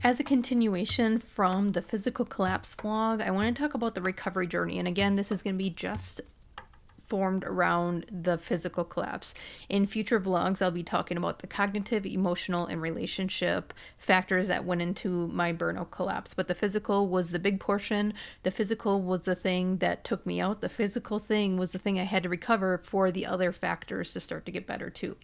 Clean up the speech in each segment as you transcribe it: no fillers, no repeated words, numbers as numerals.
As a continuation from the physical collapse vlog, I want to talk about the recovery journey. And again, this is going to be just formed around the physical collapse. In future vlogs, I'll be talking about the cognitive, emotional, and relationship factors that went into my burnout collapse. But the physical was the big portion. The physical was the thing that took me out. The physical thing was the thing I had to recover for the other factors to start to get better too.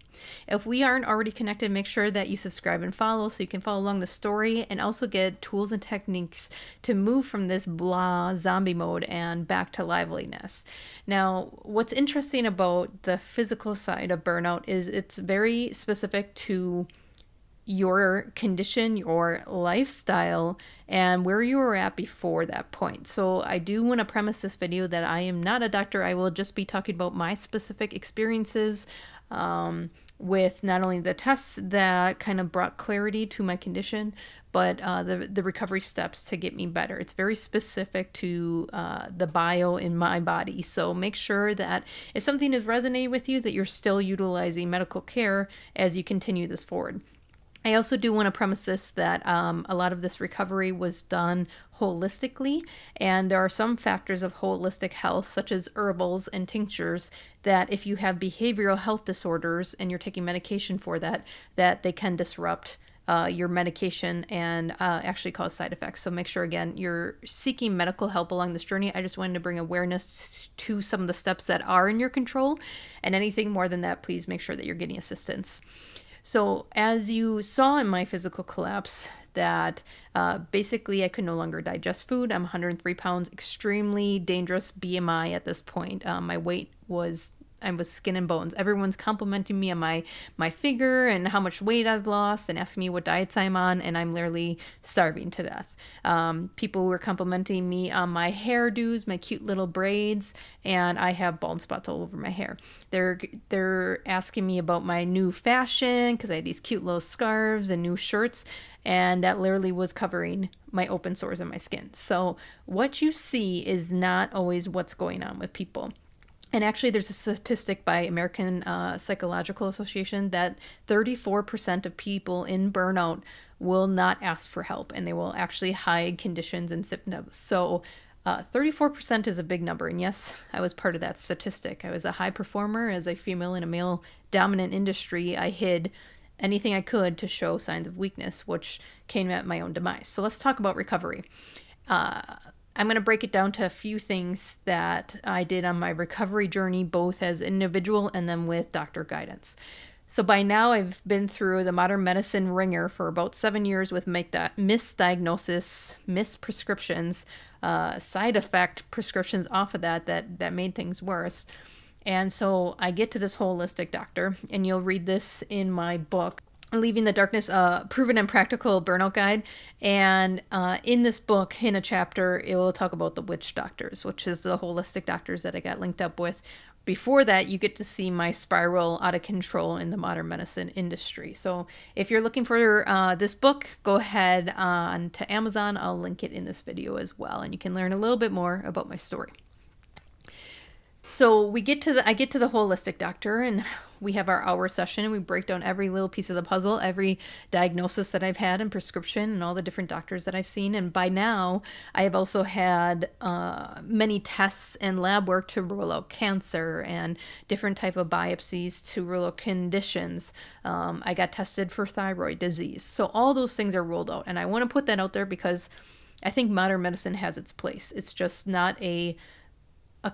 If we aren't already connected, make sure that you subscribe and follow so you can follow along the story and also get tools and techniques to move from this blah zombie mode and back to liveliness. Now, what's interesting about the physical side of burnout is it's very specific to your condition, your lifestyle, and where you were at before that point. So I do want to premise this video that I am not a doctor. I will just be talking about my specific experiences with not only the tests that kind of brought clarity to my condition, but the recovery steps to get me better. It's very specific to the bio in my body. So make sure that if something is resonating with you, that you're still utilizing medical care as you continue this forward. I also do want to premise this that a lot of this recovery was done holistically, and there are some factors of holistic health, such as herbals and tinctures, that if you have behavioral health disorders and you're taking medication for that, that they can disrupt your medication and actually cause side effects. So make sure, again, you're seeking medical help along this journey. I just wanted to bring awareness to some of the steps that are in your control, and anything more than that, please make sure that you're getting assistance. So as you saw in my physical collapse, that basically I could no longer digest food. I'm 103 pounds, extremely dangerous BMI at this point. My weight was, I was skin and bones. Everyone's complimenting me on my figure and how much weight I've lost and asking me what diets I'm on, and I'm literally starving to death. People were complimenting me on my hairdos, my cute little braids, and I have bald spots all over my hair. They're asking me about my new fashion because I had these cute little scarves and new shirts, and that literally was covering my open sores on my skin. So what you see is not always what's going on with people. And actually, there's a statistic by American Psychological Association that 34% of people in burnout will not ask for help, and they will actually hide conditions and symptoms. So 34% is a big number. And yes, I was part of that statistic. I was a high performer. As a female in a male-dominant industry, I hid anything I could to show signs of weakness, which came at my own demise. So let's talk about recovery. I'm going to break it down to a few things that I did on my recovery journey, both as an individual and then with doctor guidance. So by now I've been through the modern medicine ringer for about 7 years with misdiagnosis, misprescriptions, side effect prescriptions off of that made things worse. And so I get to this holistic doctor, and you'll read this in my book, Leaving the Darkness, Proven and Practical Burnout Guide. And in this book, in a chapter, it will talk about the witch doctors, which is the holistic doctors that I got linked up with. Before that, you get to see my spiral out of control in the modern medicine industry. So if you're looking for this book, go ahead on to Amazon. I'll link it in this video as well, and you can learn a little bit more about my story. So I get to the holistic doctor, and we have our hour session, and we break down every little piece of the puzzle, every diagnosis that I've had and prescription and all the different doctors that I've seen. And by now I have also had many tests and lab work to rule out cancer and different type of biopsies to rule out conditions. I got tested for thyroid disease. So all those things are ruled out. And I want to put that out there because I think modern medicine has its place. It's just not a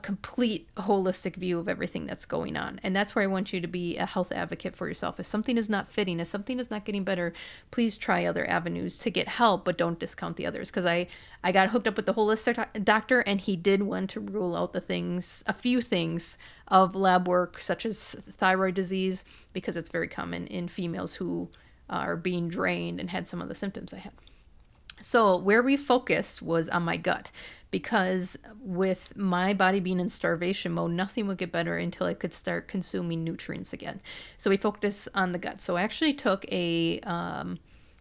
complete holistic view of everything that's going on. And that's where I want you to be a health advocate for yourself. If something is not fitting, if something is not getting better, please try other avenues to get help, but don't discount the others. Because I got hooked up with the holistic doctor, and he did want to rule out a few things of lab work, such as thyroid disease, because it's very common in females who are being drained and had some of the symptoms I had. So where we focused was on my gut, because with my body being in starvation mode, nothing would get better until I could start consuming nutrients again. So we focused on the gut. So I actually took a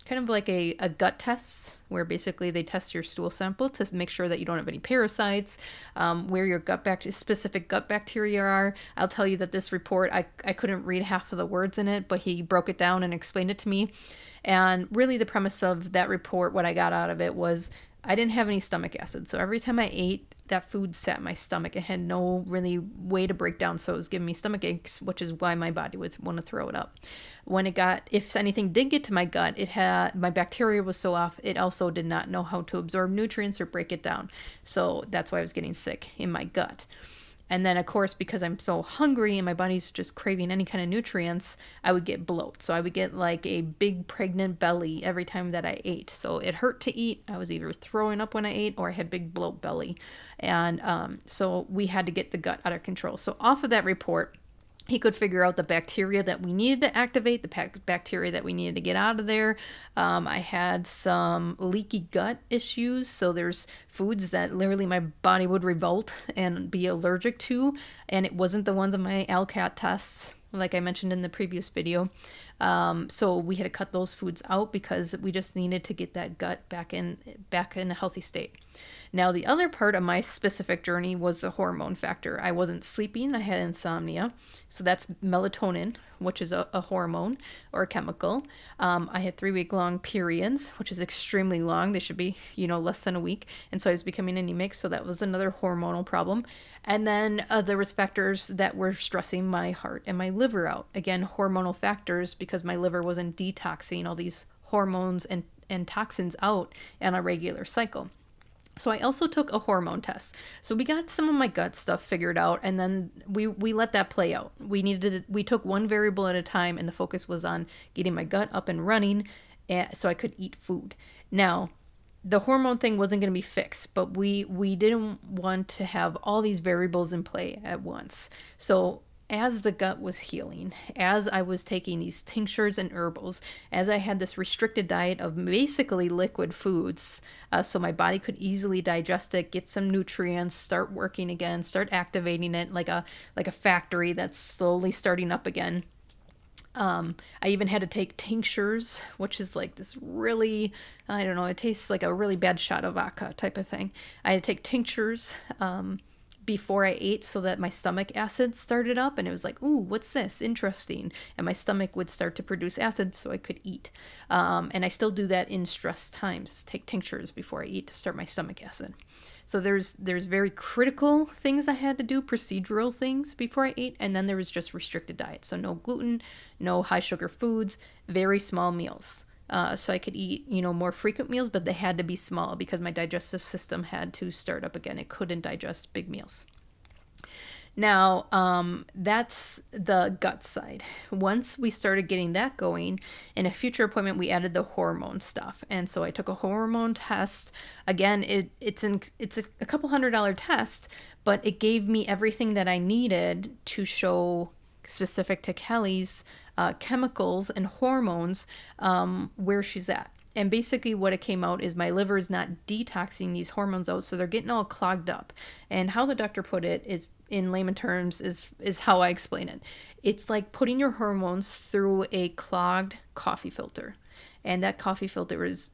kind of like a gut test, where basically they test your stool sample to make sure that you don't have any parasites, where your specific gut bacteria are. I'll tell you that this report, I couldn't read half of the words in it, but he broke it down and explained it to me. And really the premise of that report, what I got out of it was I didn't have any stomach acid. So every time I ate, that food sat in my stomach. It had no really way to break down, so it was giving me stomach aches, which is why my body would want to throw it up. If anything did get to my gut, my bacteria was so off, it also did not know how to absorb nutrients or break it down. So that's why I was getting sick in my gut. And then, of course, because I'm so hungry and my body's just craving any kind of nutrients, I would get bloat. So I would get like a big pregnant belly every time that I ate. So it hurt to eat. I was either throwing up when I ate or I had big bloat belly. And so we had to get the gut out of control. So off of that report, he could figure out the bacteria that we needed to activate, the bacteria that we needed to get out of there. I had some leaky gut issues. So there's foods that literally my body would revolt and be allergic to. And it wasn't the ones on my LCAT tests, like I mentioned in the previous video. So we had to cut those foods out because we just needed to get that gut back in a healthy state. Now, the other part of my specific journey was the hormone factor. I wasn't sleeping. I had insomnia. So that's melatonin, which is a hormone or a chemical. I had 3-week-long periods, which is extremely long. They should be, less than a week. And so I was becoming anemic. So that was another hormonal problem. And then there was factors that were stressing my heart and my liver out. Again, hormonal factors, because my liver wasn't detoxing all these hormones and toxins out on a regular cycle. So I also took a hormone test. So we got some of my gut stuff figured out, and then we let that play out. We took one variable at a time, and the focus was on getting my gut up and running so I could eat food. Now, the hormone thing wasn't going to be fixed, but we didn't want to have all these variables in play at once. So as the gut was healing, as I was taking these tinctures and herbals, as I had this restricted diet of basically liquid foods, so my body could easily digest it, get some nutrients, start working again, start activating it like a factory that's slowly starting up again. I even had to take tinctures, which is like this really, I don't know, it tastes like a really bad shot of vodka type of thing. I had to take tinctures before I ate so that my stomach acid started up, and it was like, ooh, what's this? Interesting. And my stomach would start to produce acid so I could eat. And I still do that in stress times, take tinctures before I eat to start my stomach acid. So there's very critical things I had to do, procedural things before I ate, and then there was just restricted diet. So no gluten, no high sugar foods, very small meals. So I could eat, more frequent meals, but they had to be small because my digestive system had to start up again. It couldn't digest big meals. Now, that's the gut side. Once we started getting that going, in a future appointment, we added the hormone stuff. And so I took a hormone test. Again, it's a couple $100 test, but it gave me everything that I needed to show, specific to Kelly's chemicals and hormones, where she's at. And basically what it came out is my liver is not detoxing these hormones out, so they're getting all clogged up. And how the doctor put it is, in layman terms, is how I explain it. It's like putting your hormones through a clogged coffee filter. And that coffee filter is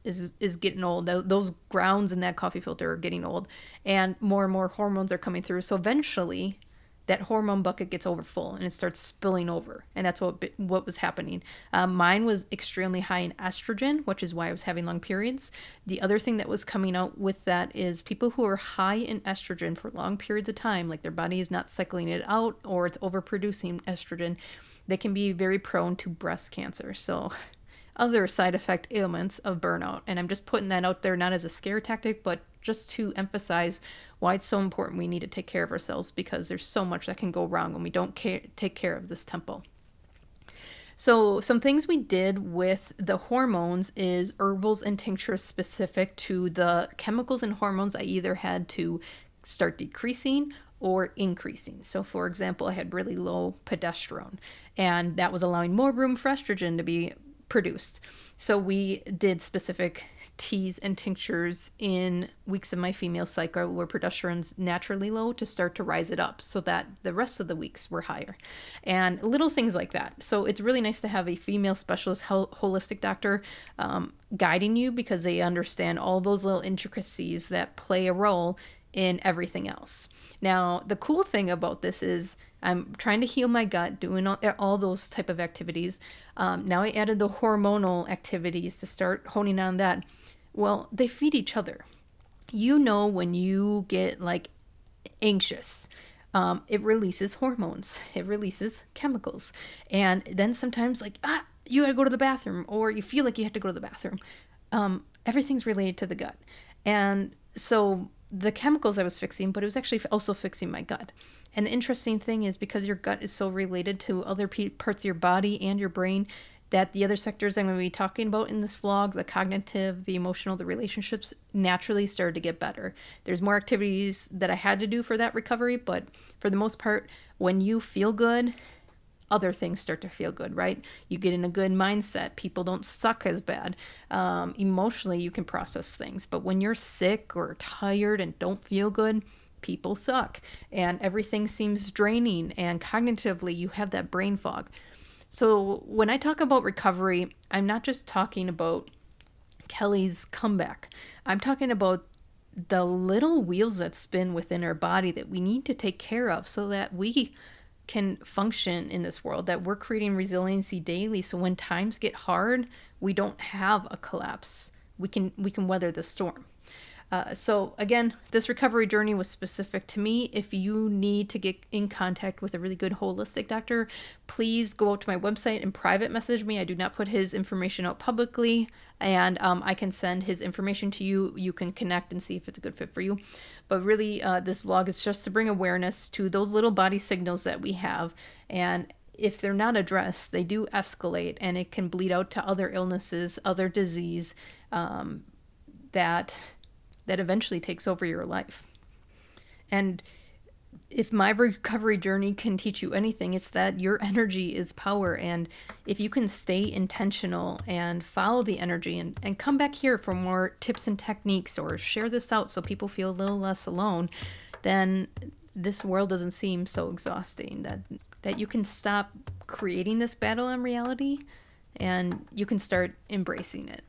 getting old. Those grounds in that coffee filter are getting old. And more hormones are coming through. So eventually that hormone bucket gets overfull and it starts spilling over. And that's what was happening. Mine was extremely high in estrogen, which is why I was having long periods. The other thing that was coming out with that is people who are high in estrogen for long periods of time, like their body is not cycling it out or it's overproducing estrogen, they can be very prone to breast cancer. So other side effect ailments of burnout. And I'm just putting that out there, not as a scare tactic, but just to emphasize why it's so important we need to take care of ourselves, because there's so much that can go wrong when we don't take care of this temple. So some things we did with the hormones is herbals and tinctures specific to the chemicals and hormones I either had to start decreasing or increasing. So for example, I had really low progesterone, and that was allowing more room for estrogen to be produced. So we did specific teas and tinctures in weeks of my female cycle where progesterone's naturally low to start to rise it up so that the rest of the weeks were higher. And little things like that. So it's really nice to have a female specialist holistic doctor guiding you, because they understand all those little intricacies that play a role in everything else. Now, the cool thing about this is I'm trying to heal my gut, doing all those type of activities. Now I added the hormonal activities to start honing on that. Well, they feed each other. You know, when you get like anxious, it releases hormones, it releases chemicals. And then sometimes like, you gotta go to the bathroom, or you feel like you have to go to the bathroom. Everything's related to the gut. And so the chemicals I was fixing, but it was actually also fixing my gut. And the interesting thing is, because your gut is so related to other parts of your body and your brain, that the other sectors I'm going to be talking about in this vlog, the cognitive, the emotional, the relationships, naturally started to get better. There's more activities that I had to do for that recovery, but for the most part, when you feel good, other things start to feel good, right? You get in a good mindset. People don't suck as bad. Emotionally, you can process things. But when you're sick or tired and don't feel good, people suck. And everything seems draining. And cognitively, you have that brain fog. So when I talk about recovery, I'm not just talking about Kelly's comeback. I'm talking about the little wheels that spin within our body that we need to take care of so that we can function in this world, that we're creating resiliency daily, so when times get hard, we don't have a collapse. We can weather the storm. So again, this recovery journey was specific to me. If you need to get in contact with a really good holistic doctor, please go out to my website and private message me. I do not put his information out publicly, and I can send his information to you. You can connect and see if it's a good fit for you. But really, this vlog is just to bring awareness to those little body signals that we have. And if they're not addressed, they do escalate, and it can bleed out to other illnesses, other disease, that eventually takes over your life. And if my recovery journey can teach you anything, it's that your energy is power. And if you can stay intentional and follow the energy and come back here for more tips and techniques, or share this out so people feel a little less alone, then this world doesn't seem so exhausting. That you can stop creating this battle in reality, and you can start embracing it.